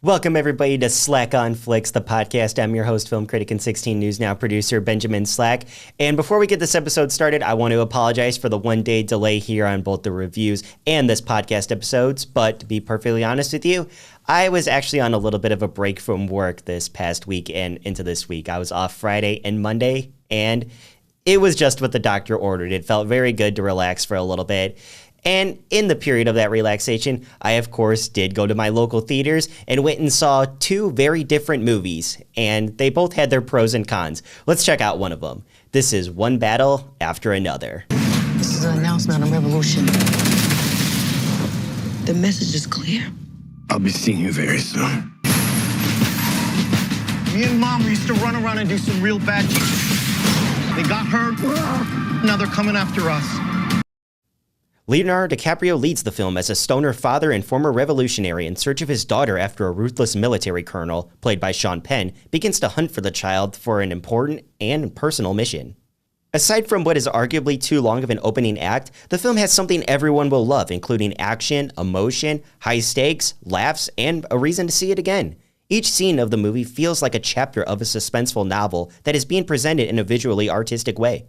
Welcome, everybody, to Slack on Flicks, the podcast. I'm your host, film critic and 16 News Now producer, Benjamin Slack. And before we get this episode started, I want to apologize for the one-day delay here on both the reviews and this podcast episodes. But to be perfectly honest with you, I was actually on a little bit of a break from work this past week and into this week. I was off Friday and Monday, and it was just what the doctor ordered. It felt very good to relax for a little bit. And in the period of that relaxation, I, of course, did go to my local theaters and went and saw two very different movies, and they both had their pros and cons. Let's check out one of them. This is One Battle After Another. This is an announcement on revolution. The message is clear. I'll be seeing you very soon. Me and Mom used to run around and do some real bad shit. They got hurt. Now they're coming after us. Leonardo DiCaprio leads the film as a stoner father and former revolutionary in search of his daughter after a ruthless military colonel, played by Sean Penn, begins to hunt for the child for an important and personal mission. Aside from what is arguably too long of an opening act, the film has something everyone will love, including action, emotion, high stakes, laughs, and a reason to see it again. Each scene of the movie feels like a chapter of a suspenseful novel that is being presented in a visually artistic way.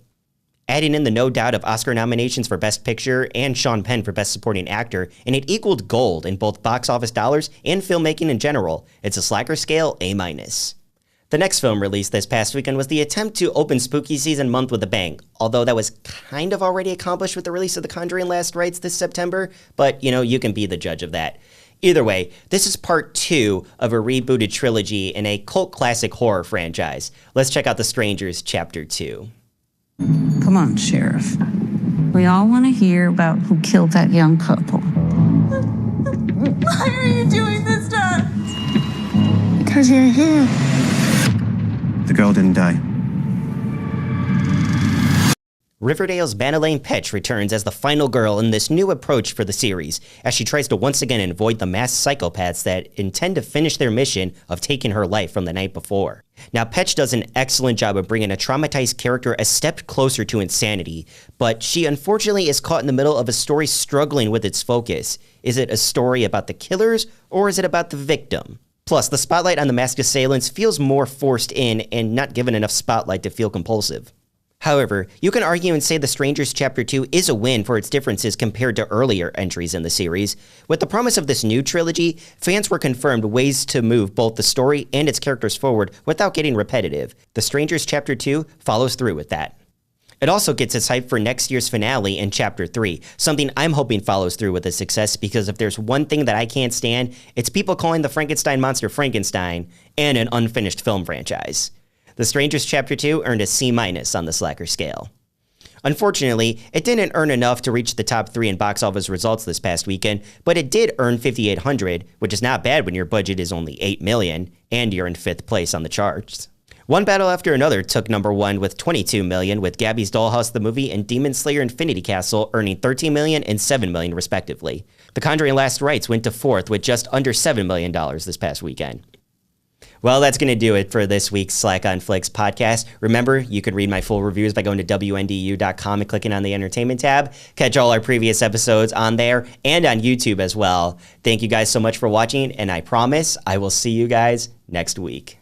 Adding in the no doubt of Oscar nominations for Best Picture and Sean Penn for Best Supporting Actor, and it equaled gold in both box office dollars and filmmaking in general. It's a Slacker scale A-. The next film released this past weekend was the attempt to open spooky season month with a bang, although that was kind of already accomplished with the release of The Conjuring Last Rites this September, but you can be the judge of that. Either way, this is part 2 of a rebooted trilogy in a cult classic horror franchise. Let's check out The Strangers Chapter 2. Come on, Sheriff. We all want to hear about who killed that young couple. Why are you doing this to us? Because you're here. The girl didn't die. Riverdale's Madeleine Petsch returns as the final girl in this new approach for the series, as she tries to once again avoid the masked psychopaths that intend to finish their mission of taking her life from the night before. Now, Petsch does an excellent job of bringing a traumatized character a step closer to insanity, but she unfortunately is caught in the middle of a story struggling with its focus. Is it a story about the killers, or is it about the victim? Plus, the spotlight on the masked assailants feels more forced in and not given enough spotlight to feel compulsive. However, you can argue and say The Strangers Chapter 2 is a win for its differences compared to earlier entries in the series. With the promise of this new trilogy, fans were confirmed ways to move both the story and its characters forward without getting repetitive. The Strangers Chapter 2 follows through with that. It also gets its hype for next year's finale in Chapter 3, something I'm hoping follows through with a success, because if there's one thing that I can't stand, it's people calling the Frankenstein monster Frankenstein and an unfinished film franchise. The Strangers Chapter 2 earned a C- on the Slacker scale. Unfortunately, it didn't earn enough to reach the top 3 in box office results this past weekend, but it did earn $5,800, which is not bad when your budget is only $8 million and you're in 5th place on the charts. One Battle After Another took number 1 with $22 million, with Gabby's Dollhouse the Movie and Demon Slayer Infinity Castle earning $13 million and $7 million respectively. The Conjuring Last Rites went to 4th with just under $7 million this past weekend. Well, that's going to do it for this week's Slack on Flicks podcast. Remember, you can read my full reviews by going to WNDU.com and clicking on the entertainment tab. Catch all our previous episodes on there and on YouTube as well. Thank you guys so much for watching, and I promise I will see you guys next week.